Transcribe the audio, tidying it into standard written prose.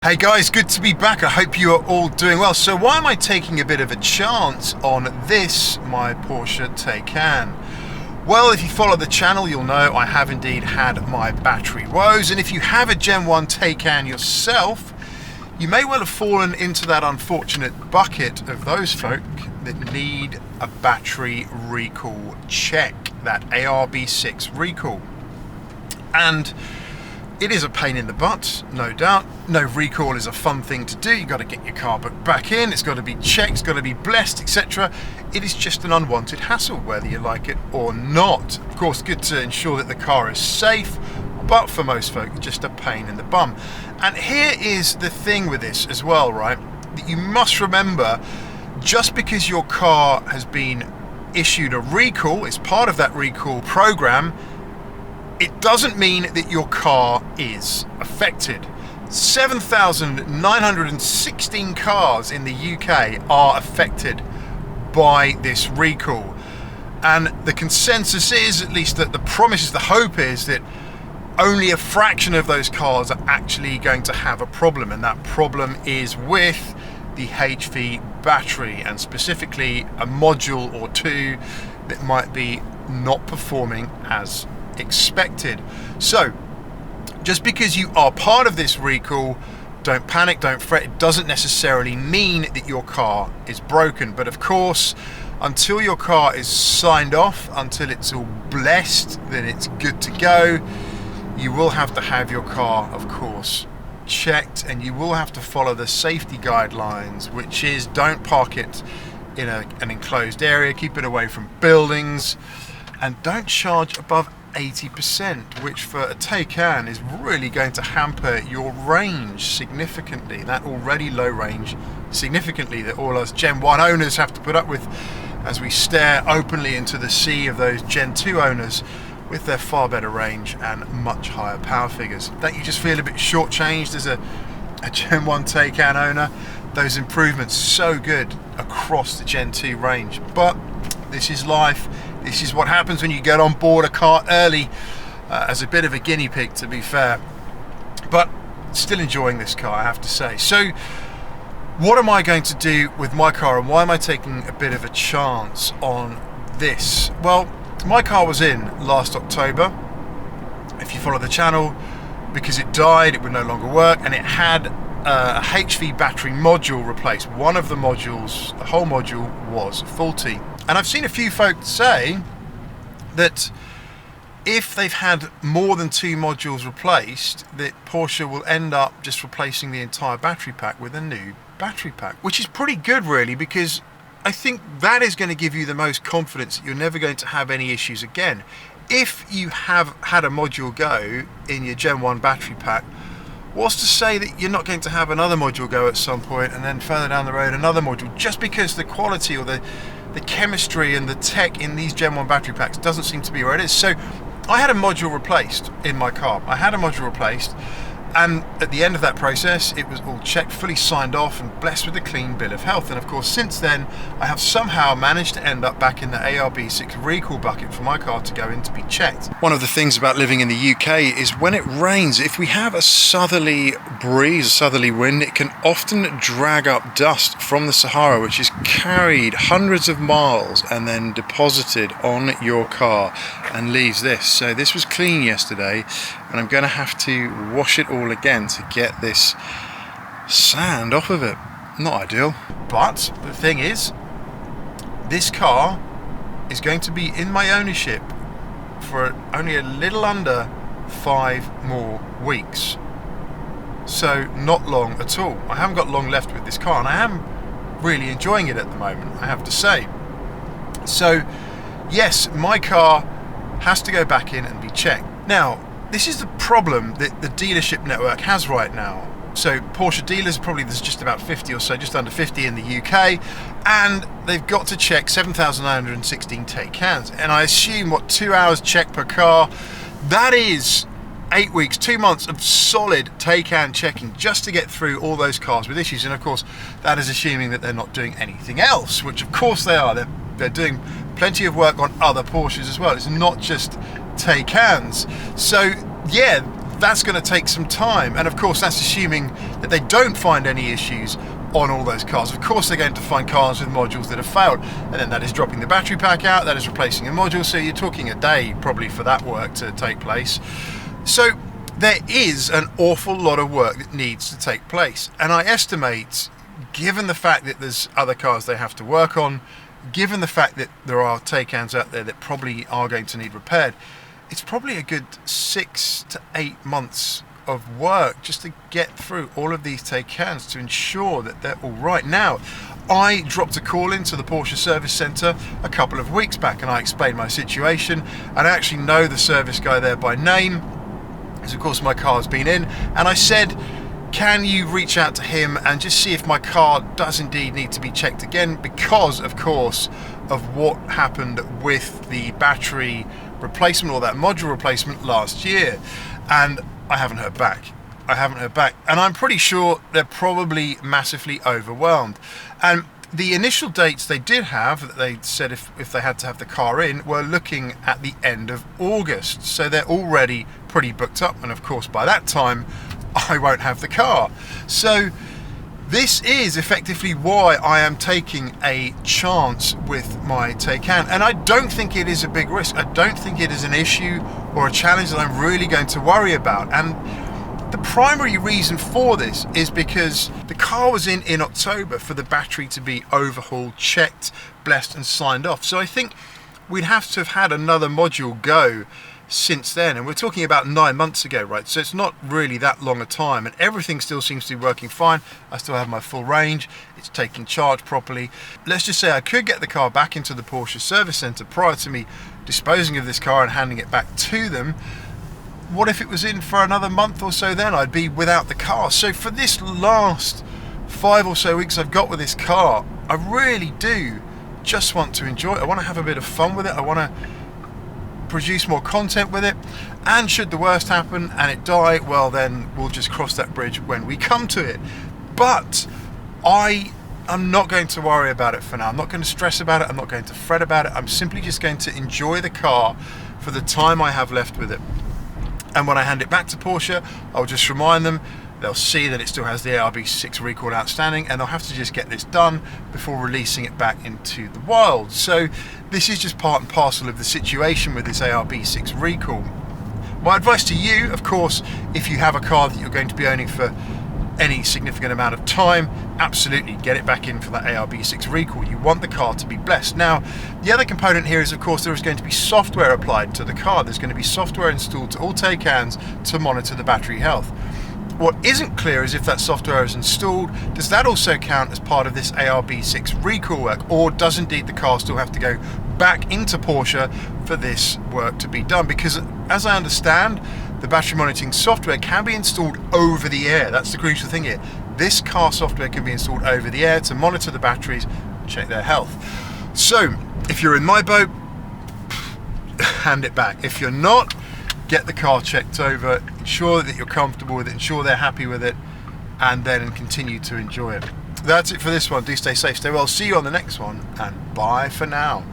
Hey guys, good to be back. I hope you are all doing well. So why am I taking a bit of a chance on this, my Porsche Taycan? Well, if you follow the channel, you'll know I have indeed had my battery woes. And if you have a Gen 1 Taycan yourself, you may well have fallen into that unfortunate bucket of those folk that need a battery recall check, that ARB6 recall. And it is a pain in the butt, no doubt. No recall is a fun thing to do. You've got to get your car back in, it's got to be checked, it's got to be blessed, etc. It is just an unwanted hassle, whether you like it or not. Of course, good to ensure that the car is safe, but for most folk, just a pain in the bum. And here is the thing with this as well, right? That you must remember, just because your car has been issued a recall, it's part of that recall program, it doesn't mean that your car is affected. 7,916 cars in the UK are affected by this recall. And the consensus is, at least that the promise is, the hope is, that only a fraction of those cars are actually going to have a problem. And that problem is with the HV battery, and specifically a module or two that might be not performing as expected. So just because you are part of this recall, don't panic, don't fret. It doesn't necessarily mean that your car is broken, but of course, until your car is signed off, until it's all blessed that it's good to go, you will have to have your car, of course, checked, and you will have to follow the safety guidelines, which is don't park it in an enclosed area, keep it away from buildings, and don't charge above 80%, which for a Taycan is really going to hamper your range significantly. That already low range significantly that all us Gen 1 owners have to put up with as we stare openly into the sea of those Gen 2 owners with their far better range and much higher power figures. Don't you just feel a bit shortchanged as a Gen 1 Taycan owner? Those improvements so good across the Gen 2 range, but this is life. This is what happens when you get on board a car early, as a bit of a guinea pig, to be fair. But still enjoying this car, I have to say. So what am I going to do with my car, and why am I taking a bit of a chance on this? Well, my car was in last October, if you follow the channel, because it died, it would no longer work, and it had a HV battery module replaced. One of the modules, the whole module, was faulty. And I've seen a few folks say that if they've had more than two modules replaced, that Porsche will end up just replacing the entire battery pack with a new battery pack, which is pretty good really, because I think that is going to give you the most confidence that you're never going to have any issues again. If you have had a module go in your Gen 1 battery pack, what's to say that you're not going to have another module go at some point, and then further down the road another module, just because the quality or the chemistry and the tech in these Gen 1 battery packs doesn't seem to be where it is. So I had a module replaced in my car. I had a module replaced, and at the end of that process it was all checked, fully signed off, and blessed with a clean bill of health. And of course, since then I have somehow managed to end up back in the ARB6 recall bucket for my car to go in to be checked. One of the things about living in the UK is when it rains, if we have a southerly breeze, a southerly wind, it can often drag up dust from the Sahara, which is carried hundreds of miles and then deposited on your car and leaves this. So this was clean yesterday, and I'm going to have to wash it all again to get this sand off of it. Not ideal. But the thing is, this car is going to be in my ownership for only a little under 5 more weeks. So not long at all. I haven't got long left with this car, and I am really enjoying it at the moment, I have to say. So yes, my car has to go back in and be checked. Now, this is the problem that the dealership network has right now. So Porsche dealers, probably there's just about 50 or so, just under 50 in the UK, and they've got to check 7,916 Taycans. And I assume, 2 hours check per car? That is 8 weeks, 2 months of solid Taycan checking just to get through all those cars with issues. And of course, that is assuming that they're not doing anything else, which of course they are. They're doing plenty of work on other Porsches as well. It's not just Taycans. So yeah, that's going to take some time. And of course, that's assuming that they don't find any issues on all those cars. Of course, they're going to find cars with modules that have failed, and then that is dropping the battery pack out, that is replacing a module, so you're talking a day probably for that work to take place. So there is an awful lot of work that needs to take place, and I estimate, given the fact that there's other cars they have to work on, given the fact that there are Taycans out there that probably are going to need repaired, it's probably a good 6 to 8 months of work just to get through all of these Taycans to ensure that they're all right. Now, I dropped a call into the Porsche service centre a couple of weeks back, and I explained my situation, and I actually know the service guy there by name, because of course my car's been in, and I said, can you reach out to him and just see if my car does indeed need to be checked again, because of course of what happened with the battery replacement or that module replacement last year. And I haven't heard back. And I'm pretty sure they're probably massively overwhelmed. And the initial dates they did have, that they said if they had to have the car in, were looking at the end of August. So they're already pretty booked up, and of course by that time I won't have the car. So this is effectively why I am taking a chance with my Taycan, and I don't think it is a big risk. I don't think it is an issue or a challenge that I'm really going to worry about. And the primary reason for this is because the car was in October for the battery to be overhauled, checked, blessed and signed off. So I think we'd have to have had another module go since then, and we're talking about 9 months ago, right? So it's not really that long a time, and everything still seems to be working fine. I still have my full range, it's taking charge properly. Let's just say I could get the car back into the Porsche service centre prior to me disposing of this car and handing it back to them. What if it was in for another month or so? Then I'd be without the car. So for this last 5 or so weeks I've got with this car, I really do just want to enjoy it. I want to have a bit of fun with it. I want to produce more content with it, and should the worst happen and it die, well then we'll just cross that bridge when we come to it. But I'm not going to worry about it for now. I'm not going to stress about it. I'm not going to fret about it. I'm simply just going to enjoy the car for the time I have left with it. And when I hand it back to Porsche, I'll just remind them. They'll see that it still has the ARB6 recall outstanding, and they'll have to just get this done before releasing it back into the wild. So this is just part and parcel of the situation with this ARB6 recall. My advice to you, of course, if you have a car that you're going to be owning for any significant amount of time, absolutely get it back in for that ARB6 recall. You want the car to be blessed. Now, the other component here is, of course, there is going to be software applied to the car. There's going to be software installed to all Taycans to monitor the battery health. What isn't clear is if that software is installed, does that also count as part of this ARB6 recall work, or does indeed the car still have to go back into Porsche for this work to be done? Because as I understand, the battery monitoring software can be installed over the air. That's the crucial thing here. This car software can be installed over the air to monitor the batteries, check their health. So if you're in my boat, hand it back. If you're not, get the car checked over, ensure that you're comfortable with it, ensure they're happy with it, and then continue to enjoy it. That's it for this one. Do stay safe, stay well. See you on the next one, and bye for now.